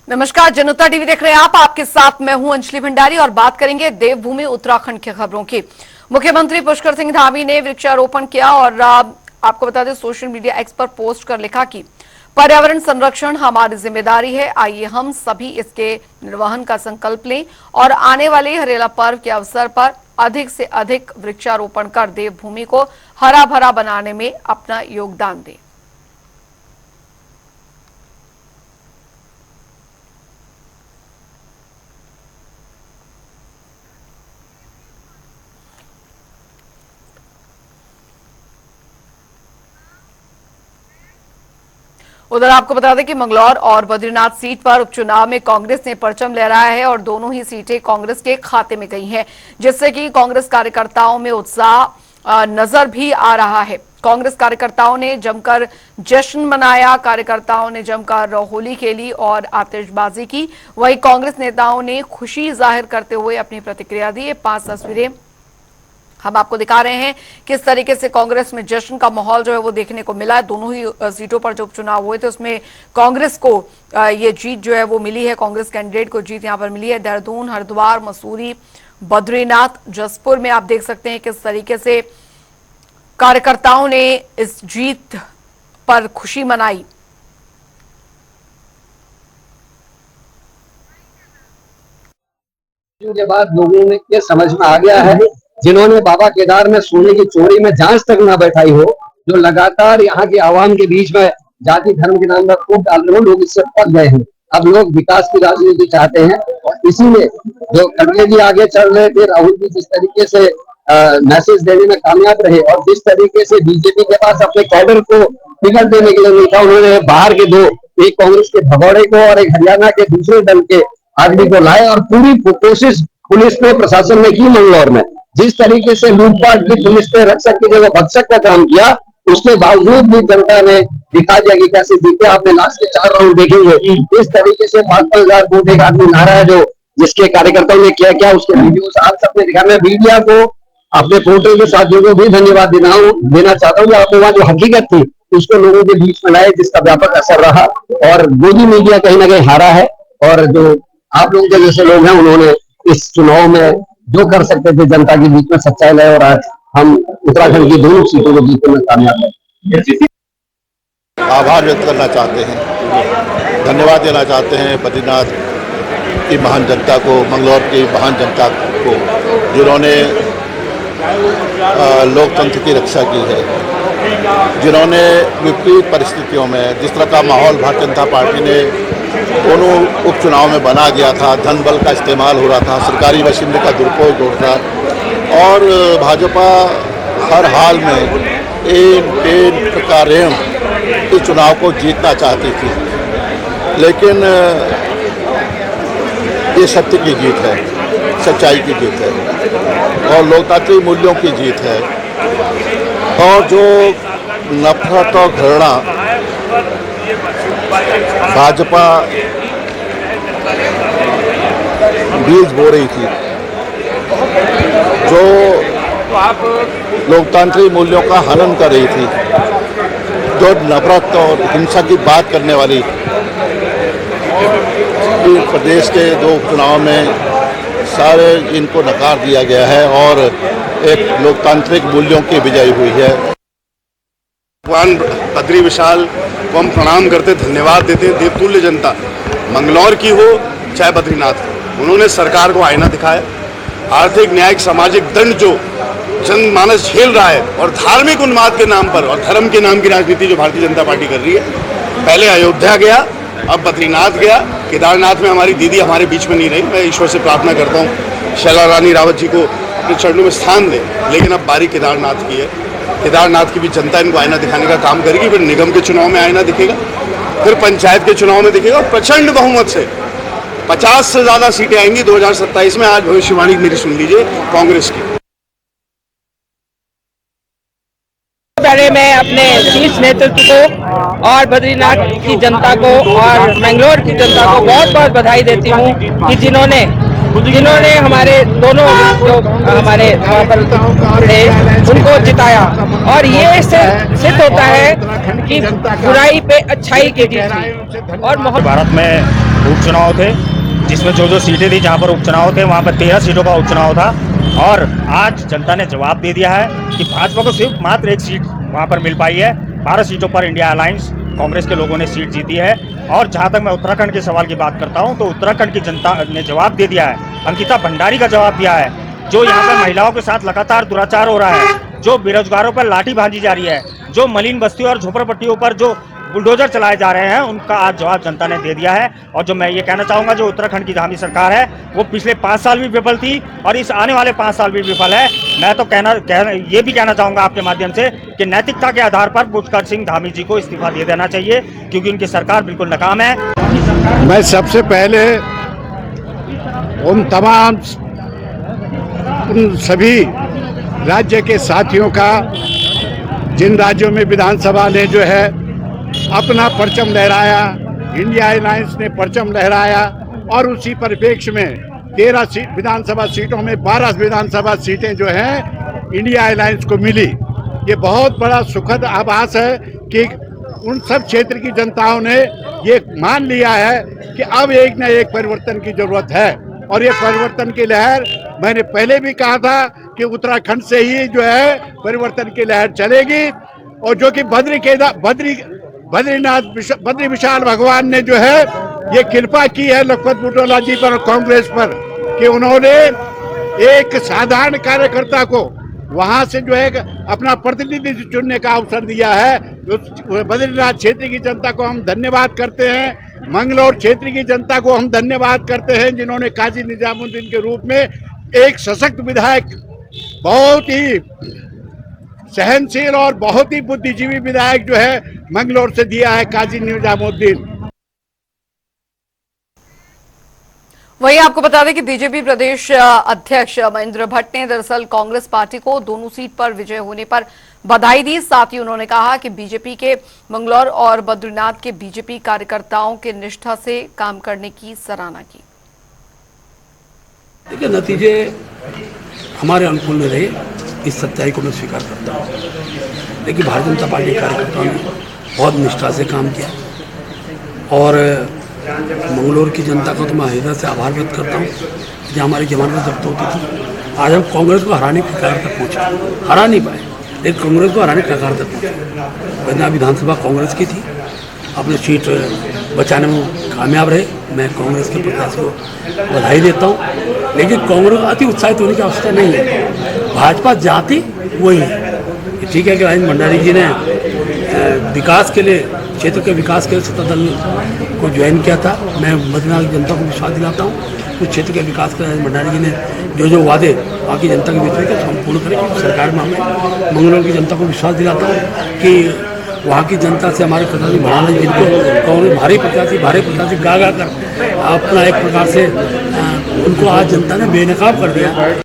नमस्कार, जनता टीवी देख रहे हैं आप। आपके साथ मैं हूं अंजलि भंडारी और बात करेंगे देवभूमि उत्तराखंड की खबरों की। मुख्यमंत्री पुष्कर सिंह धामी ने वृक्षारोपण किया और आपको बता दें सोशल मीडिया एक्स पर पोस्ट कर लिखा कि पर्यावरण संरक्षण हमारी जिम्मेदारी है। आइए हम सभी इसके निर्वहन का संकल्प लें और आने वाले हरेला पर्व के अवसर पर अधिक से अधिक वृक्षारोपण कर देवभूमि को हरा भरा बनाने में अपना योगदान दें। उधर आपको बता दें कि मंगलौर और बद्रीनाथ सीट पर उपचुनाव में कांग्रेस ने परचम लहराया है और दोनों ही सीटें कांग्रेस के खाते में गई हैं, जिससे कि कांग्रेस कार्यकर्ताओं में उत्साह नजर भी आ रहा है। कांग्रेस कार्यकर्ताओं ने जमकर जश्न मनाया, कार्यकर्ताओं ने जमकर होली खेली और आतिशबाजी की। वहीं कांग्रेस नेताओं ने खुशी जाहिर करते हुए अपनी प्रतिक्रिया दी। 5 तस्वीरें हम आपको दिखा रहे हैं किस तरीके से कांग्रेस में जश्न का माहौल जो है वो देखने को मिला है। दोनों ही सीटों पर जो उपचुनाव हुए थे उसमें कांग्रेस को ये जीत जो है वो मिली है, कांग्रेस कैंडिडेट को जीत यहां पर मिली है। देहरादून, हरिद्वार, मसूरी, बद्रीनाथ, जसपुर में आप देख सकते हैं किस तरीके से कार्यकर्ताओं ने इस जीत पर खुशी मनाई। के बाद लोगों में ये समझ में आ गया है, जिन्होंने बाबा केदार में सोने की चोरी में जांच तक ना बैठाई हो, जो लगातार यहाँ की आवाम के बीच में जाति धर्म के नाम पर फूट डाल रहे हो, लोग इससे पक गए हैं। अब लोग विकास की राजनीति चाहते हैं और इसीलिए जो खड़गे जी आगे चल रहे थे, राहुल जी जिस तरीके से मैसेज देने में कामयाब रहे और जिस तरीके से बीजेपी के पास अपने कैडर को टिकट देने के लिए नहीं था, उन्होंने बाहर के दो, एक कांग्रेस के भगौड़े को और एक हरियाणा के दूसरे दल के आदमी को लाए और पूरी कोशिश पुलिस ने, प्रशासन ने की। मंगलौर में जिस तरीके से लूटपाट की पुलिस ने रक्षक की जगह भक्षक का काम किया, उसके बावजूद भी जनता ने दिखा दिया कि कैसे जीते। आपने लास्ट के 4 राउंड देखेंगे, इस तरीके से 5,000 वोट एक आदमी नारा है जो जिसके कार्यकर्ताओं ने किया क्या, उसके वीडियोस आप सबने दिखा। मैं मीडिया को अपने पोर्टल के साथियों को भी धन्यवाद देना चाहता हूँ। आपने वहां जो हकीकत थी उसको लोगों के बीच में लाए, जिसका व्यापक असर रहा और मोदी मीडिया कहीं ना कहीं हारा है। और जो आप लोग के जैसे लोग हैं, उन्होंने इस चुनाव में जो कर सकते थे जनता के बीच में सच्चाई लाए और आज हम उत्तराखंड की दोनों सीटों को जीतने में कामयाब हैं। आभार व्यक्त करना चाहते हैं, धन्यवाद देना चाहते हैं बद्रीनाथ की महान जनता को, मंगलौर की महान जनता को, जिन्होंने लोकतंत्र की रक्षा की है, जिन्होंने विपरीत परिस्थितियों में जिस तरह का माहौल भारतीय जनता पार्टी ने दोनों उपचुनाव में बना दिया था, धन बल का इस्तेमाल हो रहा था, सरकारी मशीनरी का दुरुपयोग हो रहा था और भाजपा हर हाल में एक का ऋण इस चुनाव को जीतना चाहती थी। लेकिन ये सत्य की जीत है, सच्चाई की जीत है और लोकतांत्रिक मूल्यों की जीत है। और जो नफरत और घृणा भाजपा बीज बो रही थी, जो लोकतांत्रिक मूल्यों का हनन कर रही थी, जो नफरत और हिंसा की बात करने वाली, प्रदेश के 2 उपचुनाव में सारे इनको नकार दिया गया है और एक लोकतांत्रिक मूल्यों की विजय हुई है। भगवान बद्री विशाल को हम प्रणाम करते, धन्यवाद देते हैं। देवतुल्य जनता मंगलौर की हो चाहे बद्रीनाथ हो, उन्होंने सरकार को आईना दिखाया। आर्थिक, न्यायिक, सामाजिक दंड जो जनमानस झेल रहा है और धार्मिक उन्माद के नाम पर और धर्म के नाम की राजनीति जो भारतीय जनता पार्टी कर रही है, पहले अयोध्या गया, अब बद्रीनाथ गया, केदारनाथ में हमारी दीदी हमारे बीच में नहीं रही। मैं ईश्वर से प्रार्थना करता हूँ शैला रानी रावत जी को अपने चरणों में स्थान दे, लेकिन अब बारी केदारनाथ की है। केदारनाथ की भी जनता इनको आईना दिखाने का काम करेगी। फिर निगम के चुनाव में आईना दिखेगा, फिर पंचायत के चुनाव में दिखेगा और प्रचंड बहुमत से 50 से ज्यादा सीटें आएंगी 2027 में। आज भविष्यवाणी मेरी सुन लीजिए कांग्रेस की। पहले मैं अपने शीर्ष नेतृत्व को और बद्रीनाथ की जनता को और मैंगलोर की जनता को बहुत बहुत बधाई देती हूँ कि जिन्होंने जिन्होंने हमारे दोनों जो हमारे वहाँ पर थे उनको जिताया, और ये सिद्ध होता है कि बुराई पे अच्छाई की जीत थी। और भारत में उपचुनाव थे, जिसमें जो सीटें थी, जहाँ पर उपचुनाव थे वहाँ पर 13 सीटों का उपचुनाव था, और आज जनता ने जवाब दे दिया है कि भाजपा को सिर्फ मात्र एक सीट वहाँ पर मिल पाई है। 12 सीटों पर इंडिया अलायंस कांग्रेस के लोगों ने सीट जीती है। और जहां तक मैं उत्तराखंड के सवाल की बात करता हूं, तो उत्तराखंड की जनता ने जवाब दे दिया है, अंकिता भंडारी का जवाब दिया है। जो यहाँ पर महिलाओं के साथ लगातार दुराचार हो रहा है, जो बेरोजगारों पर लाठी भांजी जा रही है, जो मलिन बस्तियों और झोपड़पट्टियों पर जो बुलडोजर चलाए जा रहे हैं, उनका आज जवाब जनता ने दे दिया है। और जो मैं ये कहना चाहूंगा, जो उत्तराखंड की धामी सरकार है वो पिछले 5 साल भी विफल थी और इस आने वाले 5 साल भी विफल है। मैं तो ये भी कहना चाहूंगा आपके माध्यम से कि नैतिकता के आधार पर पुष्कर सिंह धामी जी को इस्तीफा दे देना चाहिए, क्योंकि उनकी सरकार बिल्कुल नाकाम है। मैं सबसे पहले उन तमाम उन सभी राज्य के साथियों का, जिन राज्यों में विधानसभा ने जो है अपना परचम लहराया, इंडिया अलायंस ने परचम लहराया, और उसी परिप्रेक्ष्य में 13 विधानसभा सीटों में 12 विधानसभा सीटें जो हैं इंडिया अलायंस को मिली। ये बहुत बड़ा सुखद आभास है कि उन सब क्षेत्र की जनताओं ने ये मान लिया है कि अब एक न एक परिवर्तन की जरूरत है। और ये परिवर्तन की लहर, मैंने पहले भी कहा था कि उत्तराखंड से ही जो है परिवर्तन की लहर चलेगी, और जो कि बद्री विशाल भगवान ने जो है ये कृपा की है लखपत बुटोला जी पर और कांग्रेस पर, कि उन्होंने एक साधारण कार्यकर्ता को वहां से जो है अपना प्रतिनिधि चुनने का अवसर दिया है। बद्रीनाथ क्षेत्र की जनता को हम धन्यवाद करते हैं। मंगलौर क्षेत्र की जनता को हम धन्यवाद करते हैं, जिन्होंने काजी निजामुद्दीन के रूप में एक सशक्त विधायक, बहुत ही सहनशील और बहुत ही बुद्धिजीवी विधायक जो है मंगलौर से दिया है, काजी निजामुद्दीन। वहीं आपको बता दें कि बीजेपी प्रदेश अध्यक्ष महेंद्र भट्ट ने दरअसल कांग्रेस पार्टी को दोनों सीट पर विजय होने पर बधाई दी। साथ ही उन्होंने कहा कि बीजेपी के मंगलौर और बद्रीनाथ के बीजेपी कार्यकर्ताओं के निष्ठा से काम करने की सराहना की। देखिए, नतीजे हमारे अनुकूल में रहे, इस सच्चाई को मैं स्वीकार करता हूँ। लेकिन भारतीय जनता पार्टी के कार्यकर्ताओं ने बहुत निष्ठा से काम किया, और मंगलौर की जनता का तो मैं हृदय से आभार व्यक्त करता हूँ कि हमारी जमानत जब्त होती थी। आज हम कांग्रेस को हराने की कगार तक पहुँचे, हरा नहीं पाए, लेकिन कांग्रेस को हराने की कगार तक पहुँचे। बद्रीनाथ विधानसभा कांग्रेस की थी, अपने सीट बचाने में कामयाब रहे। मैं कांग्रेस के प्रत्याशी को बधाई देता हूँ, लेकिन कांग्रेस अति उत्साहित होने की आवश्यकता नहीं है। भाजपा जाति वही है। ठीक है कि राजेंद्र भंडारी जी ने विकास के लिए, क्षेत्र के विकास के लिए सत्ता दल को ज्वाइन किया था। मैं बद्रीनाथ की जनता को विश्वास दिलाता हूँ, उस क्षेत्र के विकास के राजेंद्र भंडारी जी ने जो वादे बाकी जनता के बीच में हम पूर्ण करेंगे सरकार में। हमें मंगलौर की जनता को विश्वास दिलाता हूँ कि वहाँ की जनता से हमारे प्रत्याशी बढ़ाना, जिनको कांग्रेस भारी प्रत्याशी गा कर अपना एक प्रकार से उनको आज जनता ने बेनकाब कर दिया।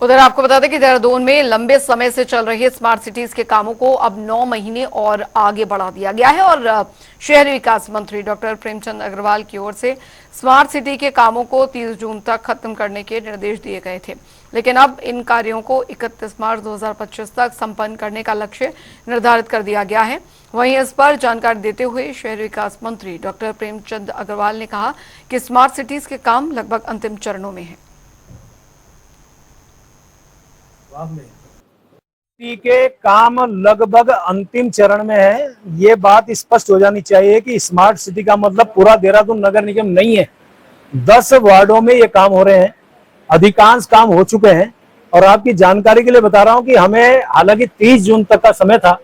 उधर आपको बता दें कि देहरादून में लंबे समय से चल रहे स्मार्ट सिटीज के कामों को अब 9 महीने और आगे बढ़ा दिया गया है, और शहरी विकास मंत्री डॉक्टर प्रेमचंद अग्रवाल की ओर से स्मार्ट सिटी के कामों को 30 जून तक खत्म करने के निर्देश दिए गए थे। लेकिन अब इन कार्यों को 31 मार्च 2025 तक संपन्न करने का लक्ष्य निर्धारित कर दिया गया है। वहीं इस पर जानकारी देते हुए शहरी विकास मंत्री डॉक्टर प्रेमचंद अग्रवाल ने कहा कि स्मार्ट सिटीज के काम लगभग अंतिम चरणों में है। के काम लगभग अंतिम चरण में है। ये बात स्पष्ट हो जानी चाहिए कि स्मार्ट सिटी का मतलब पूरा देहरादून नगर निगम नहीं है। 10 वार्डों में ये काम हो रहे हैं, अधिकांश काम हो चुके हैं। और आपकी जानकारी के लिए बता रहा हूं कि हमें हालांकि 30 जून तक का समय था,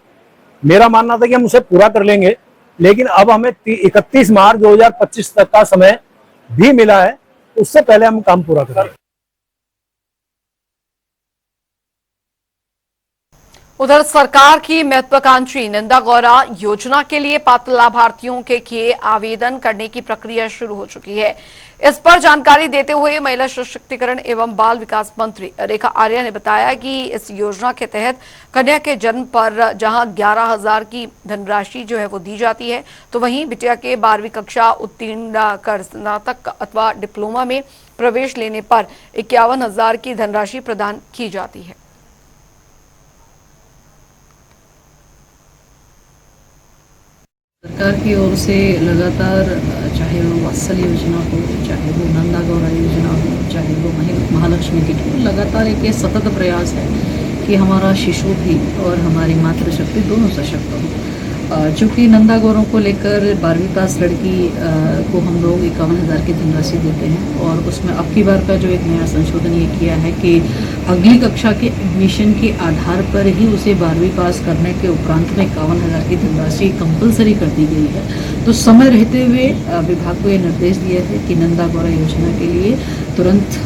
मेरा मानना था कि हम उसे पूरा कर लेंगे, लेकिन अब हमें 31 मार्च 2025 तक का समय भी मिला है, उससे पहले हम काम पूरा करेंगे। उधर सरकार की महत्वाकांक्षी नंदा गौरा योजना के लिए पात्र लाभार्थियों के किए आवेदन करने की प्रक्रिया शुरू हो चुकी है। इस पर जानकारी देते हुए महिला सशक्तिकरण एवं बाल विकास मंत्री रेखा आर्या ने बताया कि इस योजना के तहत कन्या के जन्म पर जहां 11,000 की धनराशि जो है वो दी जाती है, तो वहीं बिटिया के 12वीं कक्षा उत्तीर्ण कर स्नातक अथवा डिप्लोमा में प्रवेश लेने पर 51,000 की धनराशि प्रदान की जाती है। सरकार की ओर से लगातार, चाहे वो वात्सल्य योजना हो, चाहे वो नंदा गौरा योजना हो, चाहे वो महालक्ष्मी किट हो, लगातार एक ये सतत प्रयास है कि हमारा शिशु भी और हमारी मातृशक्ति दोनों सशक्त हो। चूँकि नंदा गौरों को लेकर 12वीं पास लड़की को हम लोग 51,000 की धनराशि देते हैं और उसमें अब की बार का जो एक नया संशोधन ये किया है कि अगली कक्षा के एडमिशन के आधार पर ही उसे 12वीं पास करने के उपरांत में 51,000 की धनराशि कंपलसरी कर दी गई है। तो समय रहते हुए विभाग को ये निर्देश दिया है कि नंदा गौरा योजना के लिए तुरंत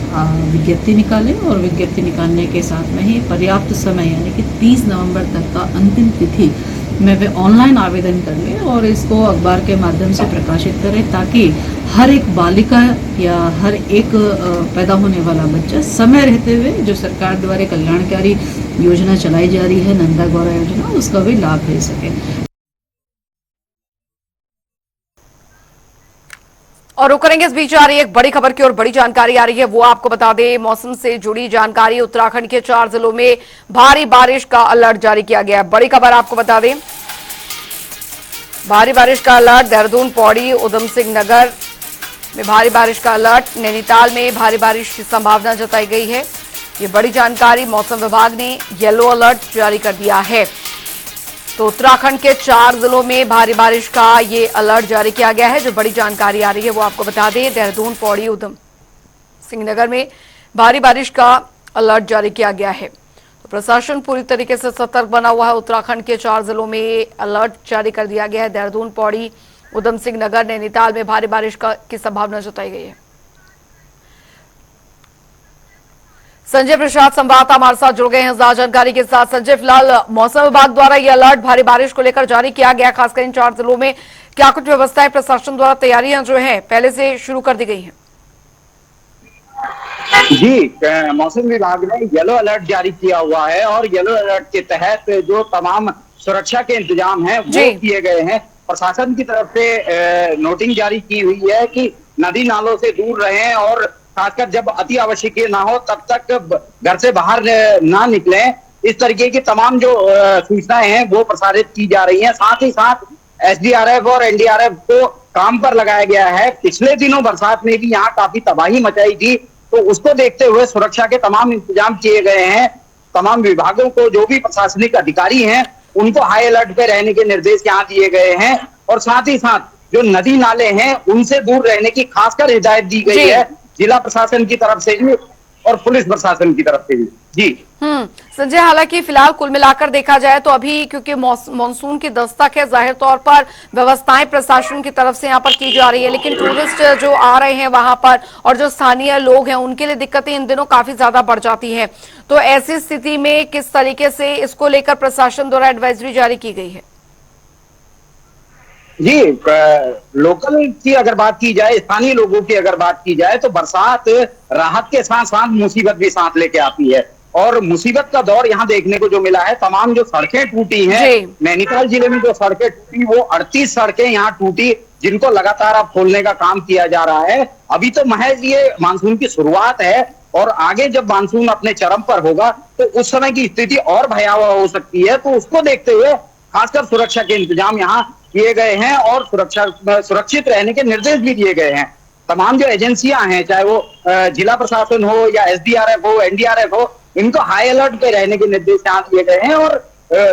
विज्ञप्ति निकालें और विज्ञप्ति निकालने के साथ में ही पर्याप्त समय यानी कि 30 नवंबर तक का अंतिम तिथि में वे ऑनलाइन आवेदन कर लें और इसको अखबार के माध्यम से प्रकाशित करें, ताकि हर एक बालिका या हर एक पैदा होने वाला बच्चा समय रहते हुए जो सरकार द्वारा कल्याणकारी योजना चलाई जा रही है नंदा गौरा योजना, उसका भी लाभ ले सके। और रुक करेंगे, इस बीच आ रही है एक बड़ी खबर की और बड़ी जानकारी आ रही है, वो आपको बता दें। मौसम से जुड़ी जानकारी, उत्तराखंड के 4 जिलों में भारी बारिश का अलर्ट जारी किया गया है। बड़ी खबर आपको बता दें, भारी बारिश का अलर्ट। देहरादून, पौड़ी, उधम सिंह नगर में भारी बारिश का अलर्ट। नैनीताल में भारी बारिश की संभावना जताई गई है। ये बड़ी जानकारी, मौसम विभाग ने येलो अलर्ट जारी कर दिया है। तो उत्तराखंड के 4 जिलों में भारी बारिश का ये अलर्ट जारी किया गया है। जो बड़ी जानकारी आ रही है वो आपको बता दें, देहरादून, पौड़ी, उधम सिंह नगर में भारी बारिश का अलर्ट जारी किया गया है। तो प्रशासन पूरी तरीके से सतर्क बना हुआ है। उत्तराखंड के 4 जिलों में अलर्ट जारी कर दिया गया है। देहरादून, पौड़ी, उधम सिंह नगर, नैनीताल में भारी बारिश की संभावना जताई गई है। संजय प्रसाद संवाददाता हमारे साथ जुड़ गए हैं ज्यादा जानकारी के साथ। संजय, फिलहाल मौसम विभाग द्वारा यह अलर्ट भारी बारिश को लेकर जारी किया गया, खासकर इन 4 जिलों में क्या कुछ व्यवस्थाएं प्रशासन द्वारा तैयारियां जो हैं पहले से शुरू कर दी गई हैं? जी, मौसम विभाग ने येलो अलर्ट जारी किया हुआ है और येलो अलर्ट के तहत जो तमाम सुरक्षा के इंतजाम हैं वो किए गए हैं। प्रशासन की तरफ से नोटिंग जारी की हुई है कि नदी नालों से दूर रहें और खासकर जब अति आवश्यक ना हो तब तक घर से बाहर ना निकलें। इस तरीके की तमाम जो सूचनाएं हैं वो प्रसारित की जा रही हैं। साथ ही साथ एसडीआरएफ और एनडीआरएफ को काम पर लगाया गया है। पिछले दिनों बरसात में भी यहाँ काफी तबाही मचाई थी, तो उसको देखते हुए सुरक्षा के तमाम इंतजाम किए गए हैं। तमाम विभागों को, जो भी प्रशासनिक अधिकारी हैं, उनको हाई अलर्ट पे रहने के निर्देश यहाँ दिए गए हैं और साथ ही साथ जो नदी नाले हैं उनसे दूर रहने की खासकर हिदायत दी गई है जिला प्रशासन की तरफ से भी और पुलिस प्रशासन की तरफ से भी। जी संजय, हालांकि फिलहाल कुल मिलाकर देखा जाए तो अभी क्योंकि मानसून की दस्तक है, जाहिर तौर पर व्यवस्थाएं प्रशासन की तरफ से यहाँ पर की जा रही है, लेकिन टूरिस्ट जो आ रहे हैं वहां पर और जो स्थानीय लोग हैं उनके लिए दिक्कतें इन दिनों काफी ज्यादा बढ़ जाती हैं। तो ऐसी स्थिति में किस तरीके से इसको लेकर प्रशासन द्वारा एडवाइजरी जारी की गई है? जी, लोकल की अगर बात की जाए, स्थानीय लोगों की अगर बात की जाए तो बरसात राहत के साथ साथ मुसीबत भी साथ लेके आती है और मुसीबत का दौर यहाँ देखने को जो मिला है। तमाम जो सड़कें टूटी हैं, नैनीताल जिले में जो सड़कें टूटी वो 38 सड़कें यहाँ टूटी, जिनको लगातार अब खोलने का काम किया जा रहा है। अभी तो महज ये मानसून की शुरुआत है और आगे जब मानसून अपने चरम पर होगा तो उस समय की स्थिति और भयावह हो सकती है। तो उसको देखते हुए खासकर सुरक्षा के इंतजाम यहाँ किए गए हैं और सुरक्षित रहने के निर्देश भी दिए गए हैं। तमाम जो एजेंसियां हैं, चाहे वो जिला प्रशासन हो या एसडीआरएफ हो, एनडीआरएफ हो, इनको हाई अलर्ट पे रहने के निर्देश यहाँ दिए गए हैं और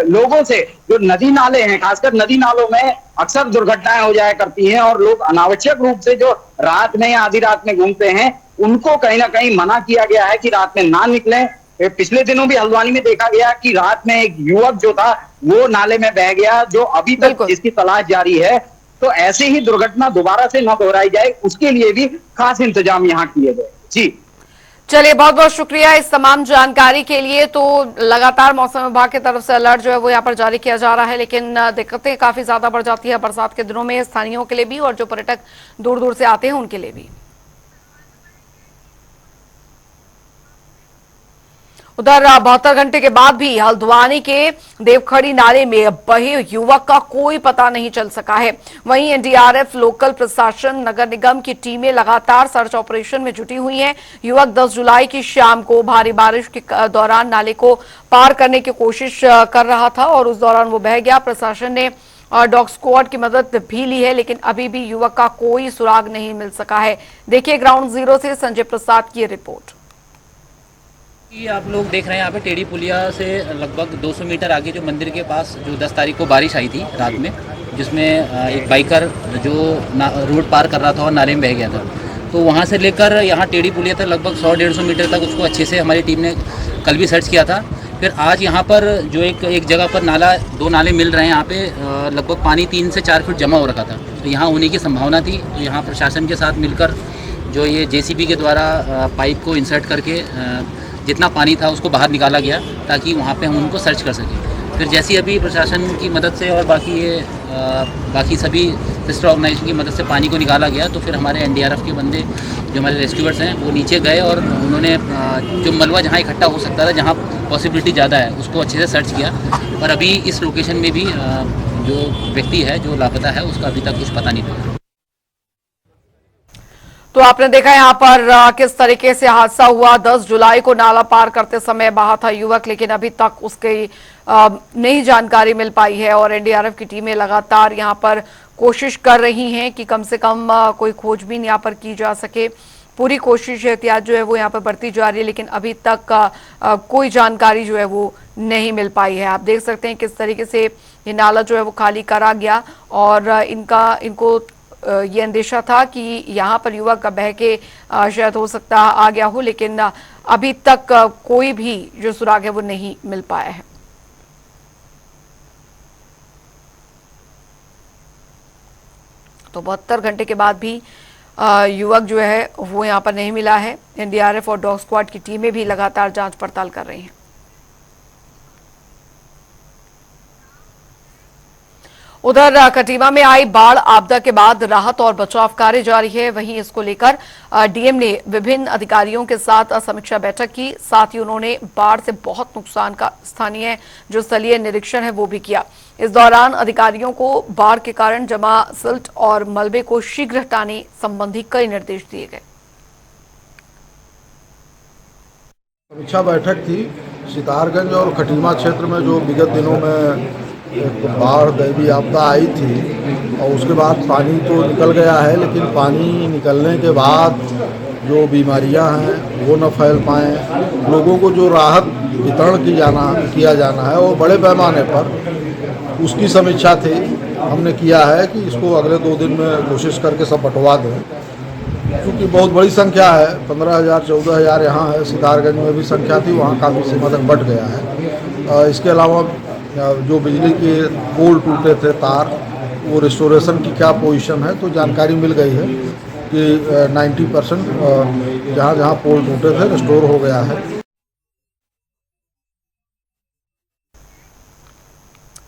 लोगों से जो नदी नाले हैं, खासकर नदी नालों में अक्सर दुर्घटनाएं हो जाया करती हैं और लोग अनावश्यक रूप से जो रात में या आधी रात में घूमते हैं उनको कहीं ना कहीं मना किया गया है कि रात में ना निकलें। पिछले दिनों भी हल्द्वानी में देखा गया कि रात में एक युवक जो था वो नाले में बह गया, जो अभी तक जिसकी तलाश जारी है। तो ऐसे ही दुर्घटना दोबारा से न दोहराई जाए उसके लिए भी खास इंतजाम यहाँ किए गए। जी चलिए, बहुत बहुत शुक्रिया इस तमाम जानकारी के लिए। तो लगातार मौसम विभाग की तरफ से अलर्ट जो है वो यहाँ पर जारी किया जा रहा है, लेकिन दिक्कतें काफी ज्यादा बढ़ जाती है बरसात के दिनों में, स्थानीयों के लिए भी और जो पर्यटक दूर दूर से आते हैं उनके लिए भी। उधर 72 घंटे के बाद भी हल्द्वानी के देवखड़ी नाले में बहे युवक का कोई पता नहीं चल सका है। वहीं एनडीआरएफ, लोकल प्रशासन, नगर निगम की टीमें लगातार सर्च ऑपरेशन में जुटी हुई हैं। युवक 10 जुलाई की शाम को भारी बारिश के दौरान नाले को पार करने की कोशिश कर रहा था और उस दौरान वो बह गया। प्रशासन ने डॉग स्क्वाड की मदद भी ली है, लेकिन अभी भी युवक का कोई सुराग नहीं मिल सका है। देखिए ग्राउंड जीरो से संजय प्रसाद की रिपोर्ट। ये आप लोग देख रहे हैं यहाँ पे टेढ़ी पुलिया से लगभग 200 मीटर आगे जो मंदिर के पास जो 10 तारीख को बारिश आई थी रात में, जिसमें एक बाइकर जो रोड पार कर रहा था और नाले में बह गया था, तो वहाँ से लेकर यहाँ टेढ़ी पुलिया तक लगभग 100-150 मीटर तक उसको अच्छे से हमारी टीम ने कल भी सर्च किया था। फिर आज यहाँ पर जो एक जगह पर दो नाले मिल रहे हैं, यहाँ पे लगभग पानी 3 से 4 फीट जमा हो रखा था, तो यहाँ होने की संभावना थी। तो यहाँ प्रशासन के साथ मिलकर जो ये JCB के द्वारा पाइप को इंसर्ट करके जितना पानी था उसको बाहर निकाला गया ताकि वहाँ पे हम उनको सर्च कर सकें। फिर जैसी अभी प्रशासन की मदद से और बाकी सभी सिस्टर ऑर्गेनाइजेशन की मदद से पानी को निकाला गया, तो फिर हमारे NDRF के बंदे जो हमारे रेस्क्यूअर्स हैं वो नीचे गए और उन्होंने जो मलबा जहाँ इकट्ठा हो सकता था, जहाँ पॉसिबिलिटी ज़्यादा है, उसको अच्छे से सर्च किया। और अभी इस लोकेशन में भी जो व्यक्ति है जो लापता है उसका अभी तक कुछ पता नहीं लगा। तो आपने देखा यहाँ पर किस तरीके से हादसा हुआ। 10 जुलाई को नाला पार करते समय बहा था युवक, लेकिन अभी तक उसकी नई जानकारी मिल पाई है और एनडीआरएफ की टीमें लगातार यहाँ पर कोशिश कर रही हैं कि कम से कम कोई खोजबीन यहाँ पर की जा सके। पूरी कोशिश एहतियात जो है वो यहाँ पर बढ़ती जा रही है, लेकिन अभी तक कोई जानकारी जो है वो नहीं मिल पाई है। आप देख सकते हैं किस तरीके से ये नाला जो है वो खाली करा गया और इनको ये अंदेशा था कि यहाँ पर युवक का बह के शायद हो सकता आ गया हो, लेकिन अभी तक कोई भी जो सुराग है वो नहीं मिल पाया है। तो 72 घंटे के बाद भी युवक जो है वो यहाँ पर नहीं मिला है। एनडीआरएफ और डॉग स्क्वाड की टीमें भी लगातार जांच पड़ताल कर रही हैं। उधर कटीमा में आई बाढ़ आपदा के बाद राहत और बचाव कार्य जारी है। वहीं इसको लेकर डीएम ने विभिन्न अधिकारियों के साथ समीक्षा बैठक की। साथ ही उन्होंने बाढ़ से बहुत नुकसान का स्थानीय जो स्थलीय निरीक्षण है वो भी किया। इस दौरान अधिकारियों को बाढ़ के कारण जमा सिल्ट और मलबे को शीघ्र हटाने संबंधी कई निर्देश दिए गए। समीक्षा बैठक थी सितारगंज और कटीमा क्षेत्र में जो विगत दिनों में एक बाढ़ दैवीय आपदा आई थी और उसके बाद पानी तो निकल गया है, लेकिन पानी निकलने के बाद जो बीमारियां हैं वो न फैल पाएँ। लोगों को जो राहत वितरण किया जाना है वो बड़े पैमाने पर, उसकी समीक्षा थी। हमने किया है कि इसको अगले 2 दिन में कोशिश करके सब बंटवा दें, क्योंकि बहुत बड़ी संख्या है। 15,000-14,000 यहाँ है। सितारगंज में भी संख्या थी, वहाँ काफ़ी सीमा तक बढ़ गया है। इसके अलावा जो बिजली के पोल टूटे थे तार, वो रिस्टोरेशन की क्या पोजीशन है, तो जानकारी मिल गई है कि 90% जहाँ जहाँ पोल टूटे थे रिस्टोर हो गया है।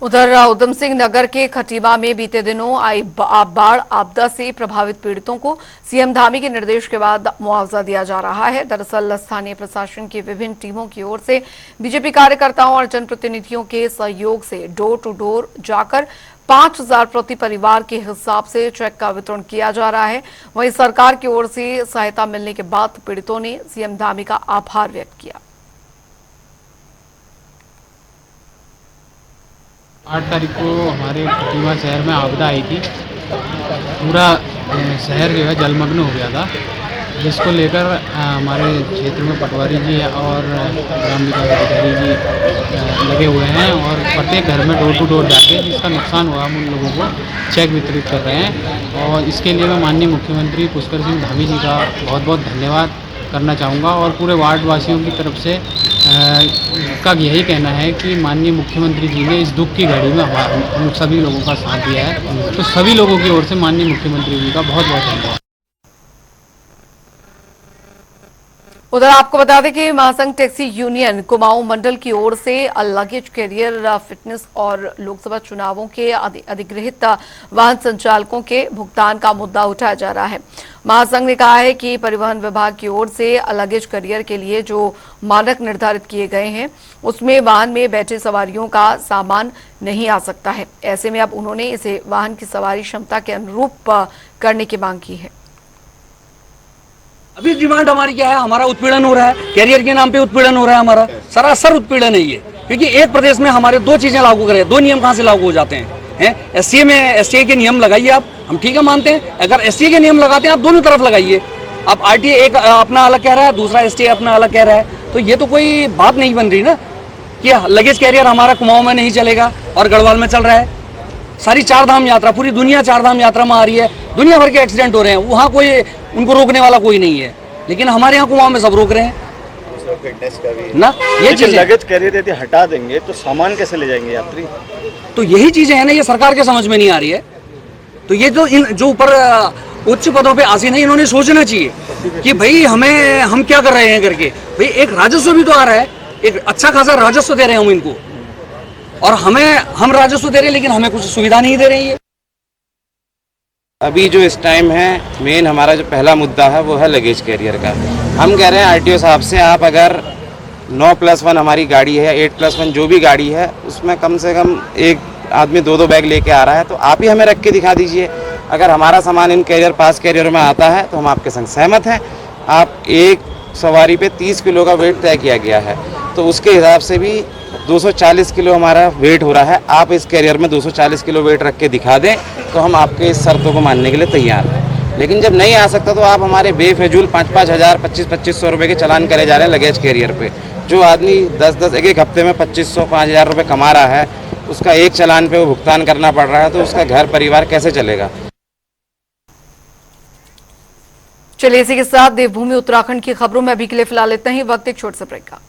उधर उधम सिंह नगर के खटीमा में बीते दिनों आई बाढ़ आपदा से प्रभावित पीड़ितों को सीएम धामी के निर्देश के बाद मुआवजा दिया जा रहा है। दरअसल स्थानीय प्रशासन की विभिन्न टीमों की ओर से बीजेपी कार्यकर्ताओं और जनप्रतिनिधियों के सहयोग से डोर टू डोर जाकर 5,000 प्रति परिवार के हिसाब से चेक का वितरण किया जा रहा है। वहीं सरकार की ओर से सहायता मिलने के बाद पीड़ितों ने सीएम धामी का आभार व्यक्त किया। 8 तारीख को हमारे कटीमा शहर में आपदा आई थी। पूरा शहर जो है जलमग्न हो गया था, जिसको लेकर हमारे क्षेत्र में पटवारी जी और ग्राम विकास अधिकारी जी लगे हुए हैं और प्रत्येक घर में डोर टू डोर जाके जिसका नुकसान हुआ हम उन लोगों को चेक वितरित कर रहे हैं। और इसके लिए मैं माननीय मुख्यमंत्री पुष्कर सिंह धामी जी का बहुत बहुत धन्यवाद करना चाहूँगा और पूरे वार्ड वासियों की तरफ से का यही कहना है कि माननीय मुख्यमंत्री जी ने इस दुख की घड़ी में हम सभी लोगों का साथ दिया है, तो सभी लोगों की ओर से माननीय मुख्यमंत्री जी का बहुत बहुत धन्यवाद। उधर आपको बता दें कि महासंघ टैक्सी यूनियन कुमाऊं मंडल की ओर से लगेज कैरियर फिटनेस और लोकसभा चुनावों के अधिग्रहित वाहन संचालकों के भुगतान का मुद्दा उठाया जा रहा है। महासंघ ने कहा है कि परिवहन विभाग की ओर से लगेज कैरियर के लिए जो मानक निर्धारित किए गए हैं उसमें वाहन में बैठे सवारियों का सामान नहीं आ सकता है। ऐसे में अब उन्होंने इसे वाहन की सवारी क्षमता के अनुरूप करने की मांग की है। अभी डिमांड हमारी क्या है, हमारा उत्पीड़न हो रहा है, कैरियर के नाम पे उत्पीड़न हो रहा है, हमारा सरासर उत्पीड़न है ये। क्योंकि एक प्रदेश में हमारे दो चीजें लागू करें, दो नियम कहाँ से लागू हो जाते हैं? एससीए में एससीए के नियम लगाइए आप, हम ठीक है मानते हैं। अगर एससीए के नियम लगाते हैं आप दोनों तरफ लगाइए। अब आरटीए एक अपना अलग कह रहा है, दूसरा एसटीए अपना अलग कह रहा है, तो ये तो कोई बात नहीं बन रही ना कि लगेज कैरियर हमारा कुमाऊं में नहीं चलेगा और गढ़वाल में चल रहा है। सारी चारधाम यात्रा, पूरी दुनिया चारधाम यात्रा में आ रही है, दुनिया भर के एक्सीडेंट हो रहे हैं, वहाँ कोई उनको रोकने वाला कोई नहीं है, लेकिन हमारे यहाँ कुमाऊं में सब रोक रहे हैं ना। ये चीज लगेज कैरियर यदि हटा देंगे तो सामान कैसे ले जाएंगे यात्री? तो यही चीजें है ना, ये सरकार के समझ में नहीं आ रही है। तो ये तो इन जो ऊपर उच्च पदों पे आसीन है, इन्होंने सोचना चाहिए कि भाई हम क्या कर रहे हैं करके। भाई एक राजस्व भी तो आ रहा है, एक अच्छा खासा राजस्व दे रहे हैं हम इनको, और हम राजस्व दे रहे हैं लेकिन हमें कुछ सुविधा नहीं दे रही है। अभी जो इस टाइम है मेन हमारा जो पहला मुद्दा है वो है लगेज कैरियर का। हम कह रहे हैं आरटीओ साहब से, आप अगर 9+1 हमारी गाड़ी है, 8+1 जो भी गाड़ी है, उसमें कम से कम एक आदमी 2-2 बैग लेके आ रहा है, तो आप ही हमें रख के दिखा दीजिए। अगर हमारा सामान इन कैरियर पास कैरियर में आता है तो हम आपके संग सहमत हैं। आप एक सवारी पे 30 किलो का वेट तय किया गया है, तो उसके हिसाब से भी 240 किलो हमारा वेट हो रहा है। आप इस कैरियर में 240 किलो वेट रख के दिखा दें तो हम आपके इस शर्तों को मानने के लिए तैयार हैं। लेकिन जब नहीं आ सकता तो आप हमारे बेफजूल 5-5 हज़ार 25-2500 रुपये के चालान करे जा रहे हैं लगेज कैरियर पे। जो आदमी 10-10 एक हफ्ते में 2500-5000 रुपये कमा रहा है, उसका एक चालान पे वो भुगतान करना पड़ रहा है, तो उसका घर परिवार कैसे चलेगा? चलिए इसी के साथ देवभूमि उत्तराखंड की खबरों में अभी के लिए फिलहाल इतना ही। वक्त एक छोटे से ब्रेक का।